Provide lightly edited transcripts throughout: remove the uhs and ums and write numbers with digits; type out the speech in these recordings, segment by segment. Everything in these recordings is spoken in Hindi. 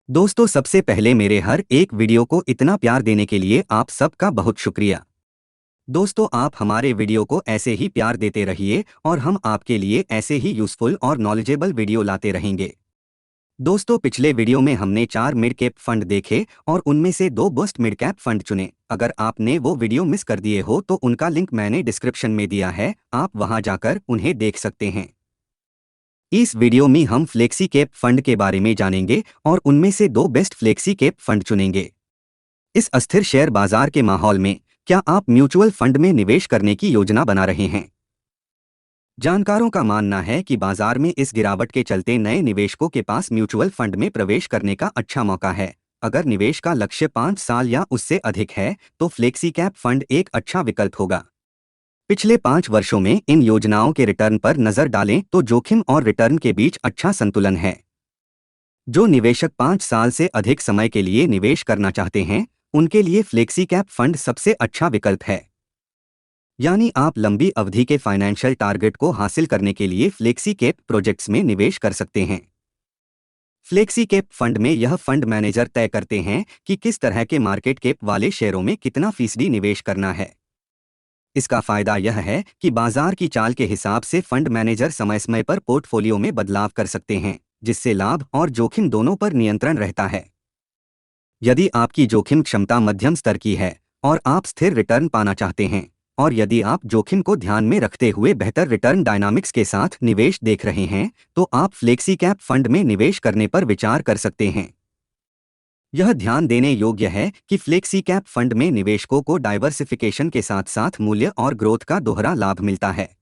दोस्तों, सबसे पहले मेरे हर एक वीडियो को इतना प्यार देने के लिए आप सबका बहुत शुक्रिया। दोस्तों, आप हमारे वीडियो को ऐसे ही प्यार देते रहिए और हम आपके लिए ऐसे ही यूज़फुल और नॉलेजेबल वीडियो लाते रहेंगे। दोस्तों, पिछले वीडियो में हमने 4 मिड कैप फंड देखे और उनमें से 2 बूस्ट मिड कैप फंड चुने। अगर आपने वो वीडियो मिस कर दिए हो तो उनका लिंक मैंने डिस्क्रिप्शन में दिया है, आप वहां जाकर उन्हें देख सकते हैं। इस वीडियो में हम फ्लेक्सी कैप फंड के बारे में जानेंगे और उनमें से 2 बेस्ट फ्लेक्सी कैप फंड चुनेंगे। इस अस्थिर शेयर बाजार के माहौल में क्या आप म्यूचुअल फंड में निवेश करने की योजना बना रहे हैं? जानकारों का मानना है कि बाजार में इस गिरावट के चलते नए निवेशकों के पास म्यूचुअल फंड में प्रवेश करने का अच्छा मौका है। अगर निवेश का लक्ष्य 5 साल या उससे अधिक है तो फ्लेक्सी कैप फंड एक अच्छा विकल्प होगा। पिछले 5 वर्षों में इन योजनाओं के रिटर्न पर नजर डालें तो जोखिम और रिटर्न के बीच अच्छा संतुलन है। जो निवेशक 5 साल से अधिक समय के लिए निवेश करना चाहते हैं, उनके लिए फ्लेक्सी कैप फंड सबसे अच्छा विकल्प है। यानी आप लंबी अवधि के फाइनेंशियल टारगेट को हासिल करने के लिए फ्लेक्सी कैप प्रोजेक्ट्स में निवेश कर सकते हैं। फ्लेक्सी कैप फंड में यह फंड मैनेजर तय करते हैं कि किस तरह के मार्केट कैप वाले शेयरों में कितना फीसदी निवेश करना है। इसका फायदा यह है कि बाजार की चाल के हिसाब से फंड मैनेजर समय समय पर पोर्टफोलियो में बदलाव कर सकते हैं, जिससे लाभ और जोखिम दोनों पर नियंत्रण रहता है। यदि आपकी जोखिम क्षमता मध्यम स्तर की है और आप स्थिर रिटर्न पाना चाहते हैं, और यदि आप जोखिम को ध्यान में रखते हुए बेहतर रिटर्न डायनामिक्स के साथ निवेश देख रहे हैं, तो आप फ्लेक्सी कैप फंड में निवेश करने पर विचार कर सकते हैं। यह ध्यान देने योग्य है कि फ्लेक्सी कैप फंड में निवेशकों को डाइवर्सिफिकेशन के साथ साथ मूल्य और ग्रोथ का दोहरा लाभ मिलता है।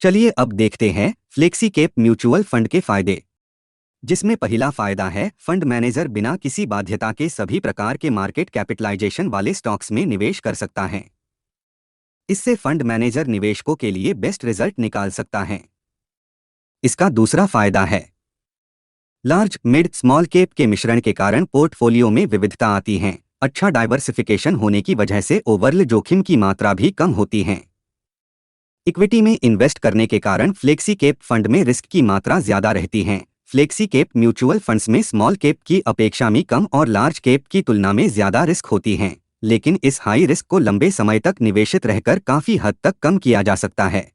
चलिए अब देखते हैं फ्लेक्सी कैप म्यूचुअल फंड के फायदे। जिसमें पहला फायदा है, फंड मैनेजर बिना किसी बाध्यता के सभी प्रकार के मार्केट कैपिटलाइजेशन वाले स्टॉक्स में निवेश कर सकता है। इससे फंड मैनेजर निवेशकों के लिए बेस्ट रिजल्ट निकाल सकता है। इसका दूसरा फायदा है, लार्ज मिड स्मॉल कैप के मिश्रण के कारण पोर्टफोलियो में विविधता आती है। अच्छा डाइवर्सिफिकेशन होने की वजह से ओवरऑल जोखिम की मात्रा भी कम होती है। इक्विटी में इन्वेस्ट करने के कारण फ्लेक्सी कैप फंड में रिस्क की मात्रा ज्यादा रहती है। फ्लेक्सी कैप म्यूचुअल फंड्स में स्मॉल कैप की अपेक्षा में कम और लार्ज कैप की तुलना में ज्यादा रिस्क होती है, लेकिन इस हाई रिस्क को लंबे समय तक निवेशित रहकर काफी हद तक कम किया जा सकता है।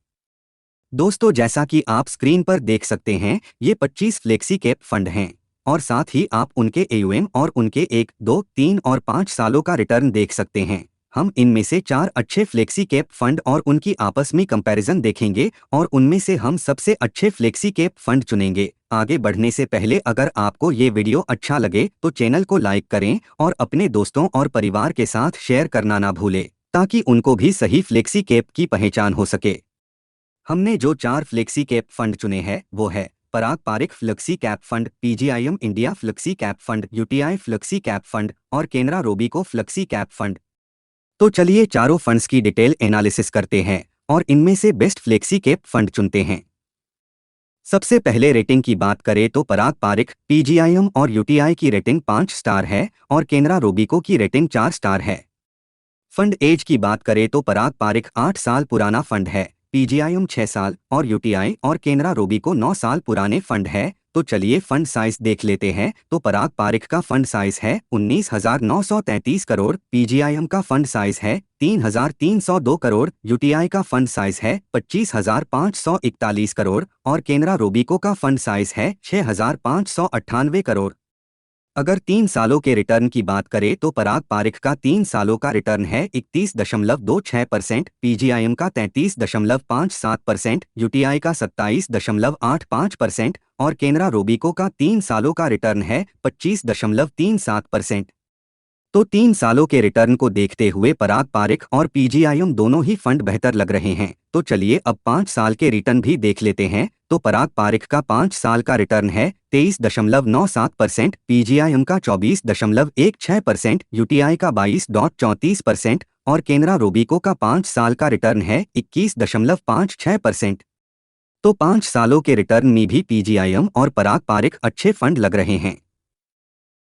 दोस्तों, जैसा कि आप स्क्रीन पर देख सकते हैं, ये 25 फ्लेक्सी कैप फंड हैं और साथ ही आप उनके एयूएम और उनके 1, 2, 3 और 5 सालों का रिटर्न देख सकते हैं। हम इनमें से 4 अच्छे फ्लेक्सी कैप फंड और उनकी आपस में कंपैरिजन देखेंगे और उनमें से हम सबसे अच्छे फ्लेक्सी कैप फंड चुनेंगे। आगे बढ़ने से पहले अगर आपको ये वीडियो अच्छा लगे तो चैनल को लाइक करें और अपने दोस्तों और परिवार के साथ शेयर करना ना भूलें, ताकि उनको भी सही फ्लेक्सी कैप की पहचान हो सके। हमने जो 4 फ्लेक्सी कैप फंड चुने हैं वो है Parag Parikh flexi cap fund, PGIM India flexi cap fund, UTI flexi cap fund और Canara Robeco flexi cap fund. तो चलिए चारों फंड्स की डिटेल एनालिसिस करते हैं और इनमें से बेस्ट फ्लेक्सी कैप फंड चुनते हैं। सबसे पहले रेटिंग की बात करें तो पराग पारिख, पीजीआईएम और यूटीआई की रेटिंग 5 स्टार है और केनरा रोबीको की रेटिंग 4 स्टार है। फंड एज की बात करें तो पराग पारिख 8 साल पुराना फंड है, पीजीआईएम 6 साल और यूटीआई और केनरा रोबीको 9 साल पुराने फंड है। तो चलिए फंड साइज देख लेते हैं। तो पराग पारिख का फंड साइज है 19,933 करोड़, पीजीआईएम का फंड साइज है 3,302 करोड़, यूटीआई का फंड साइज है 25,541 करोड़ और केनरा रोबीको का फंड साइज है 6,598 करोड़। अगर 3 सालों के रिटर्न की बात करें तो पराग पारिख का 3 सालों का रिटर्न है 31.26%, पीजीआईएम का 33.57%, यूटीआई का 27.85% और केनरा रोबीको का 3 सालों का रिटर्न है 25.37%। तो 3 सालों के रिटर्न को देखते हुए पराग पारिख और पीजीआईएम दोनों ही फंड बेहतर लग रहे हैं। तो चलिए अब 5 साल के रिटर्न भी देख लेते हैं। तो पराग पारिख का 5 साल का रिटर्न है 23.97%, पीजीआईएम का 24.16%, यूटीआई का 22.34% और केनरा रोबीको का 5 साल का रिटर्न है 21.56%। तो 5 सालों के रिटर्न में भी पीजीआईएम और पराग पारिख अच्छे फंड लग रहे हैं।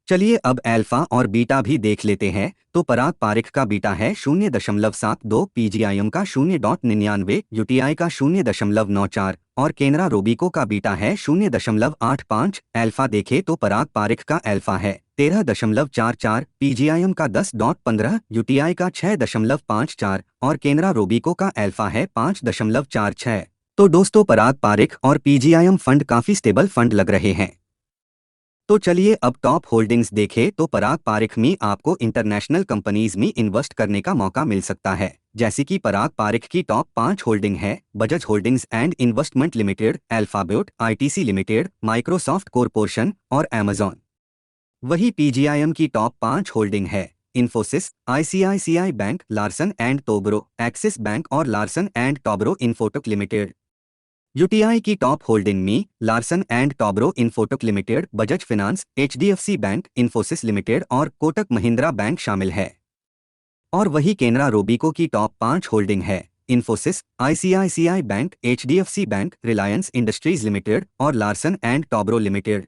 चलिए अब अल्फा और बीटा भी देख लेते हैं। तो पराग पारिख का बीटा है 0.72, पीजीआईएम का 0.99, यूटीआई का 0.94 और केनरा रोबीको का बीटा है 0.85। अल्फा देखे तो पराग पारिख का अल्फा है 13.44, पीजीआईएम का 10.15, यूटीआई का 6.54 और केनरा रोबीको का अल्फा है 5.46। तो दोस्तों पराग पारिख और पीजीआईएम फंड काफी स्टेबल फंड लग रहे हैं। तो चलिए अब टॉप होल्डिंग्स देखें। तो पराग पारिख में आपको इंटरनेशनल कंपनीज में इन्वेस्ट करने का मौका मिल सकता है, जैसे कि पराग पारिख की टॉप 5 होल्डिंग है Bajaj holdings and investment limited, Alphabet, ITC limited, Microsoft corporation और अमेजॉन। वही पीजीआईएम की टॉप 5 होल्डिंग है Infosys, ICICI bank, Larsen and Toubro, Axis bank और Larsen and Toubro Infotech limited. UTI की टॉप होल्डिंग में Larsen and Toubro Infotech limited, Bajaj finance, HDFC bank, Infosys limited और कोटक महिंद्रा बैंक शामिल है। और वही केनरा रोबीको की टॉप 5 होल्डिंग है Infosys, ICICI bank, HDFC bank, Reliance industries limited और लार्सन एंड टोब्रो लिमिटेड।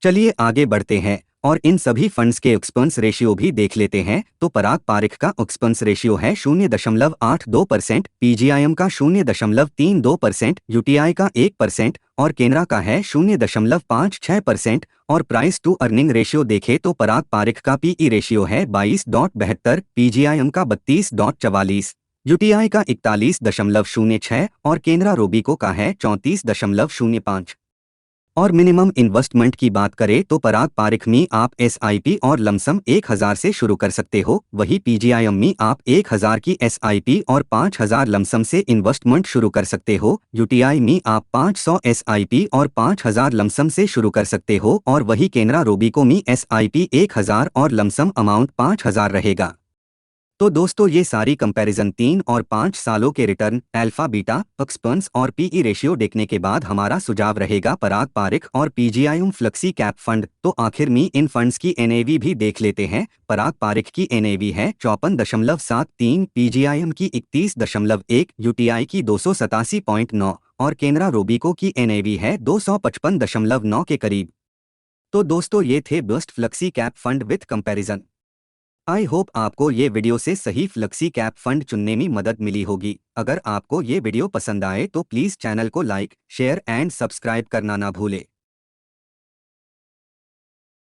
चलिए आगे बढ़ते हैं और इन सभी फंड्स के एक्सपेंस रेशियो भी देख लेते हैं। तो पराग पारिख का एक्सपेंस रेशियो है 0.82%, पीजीआईएम का 0.32%, यूटीआई का 1% और केनरा का है 0.56% और प्राइस टू अर्निंग रेशियो देखें तो पराग पारिख का पीई रेशियो है 22.72, पीजीआईएम का 32.44, यूटीआई का 41.06 और केनरा रोबीको का है 34.05। और मिनिमम इन्वेस्टमेंट की बात करें तो पराग पारिख में आप एसआईपी और लमसम 1000 से शुरू कर सकते हो। वही पीजीआईएम में आप 1000 की एसआईपी और 5000 लमसम से इन्वेस्टमेंट शुरू कर सकते हो। यूटीआई में आप 500 एसआईपी और 5000 लमसम से शुरू कर सकते हो और वही केनरा रोबीको में एसआईपी 1000 और लमसम अमाउंट 5000 रहेगा। तो दोस्तों ये सारी कंपैरिजन 3 और 5 सालों के रिटर्न, अल्फा बीटा, एक्सपेंस और पीई रेशियो देखने के बाद हमारा सुझाव रहेगा पराग पारिख और पीजीआईएम फ्लेक्सी कैप फंड। तो आखिर में इन फंड्स की एनएवी भी देख लेते हैं। पराग पारिख की एनएवी है 54.73, पीजीआईएम की 31.1, यूटीआई की 287.9 और केनरा रोबीको की एनएवी है 255.9 के करीब। तो दोस्तों ये थे best flexi cap fund with comparison. I hope आपको ये वीडियो से सही फ्लेक्सी कैप फंड चुनने में मदद मिली होगी। अगर आपको ये वीडियो पसंद आए तो प्लीज़ चैनल को लाइक, शेयर एंड सब्सक्राइब करना ना भूले।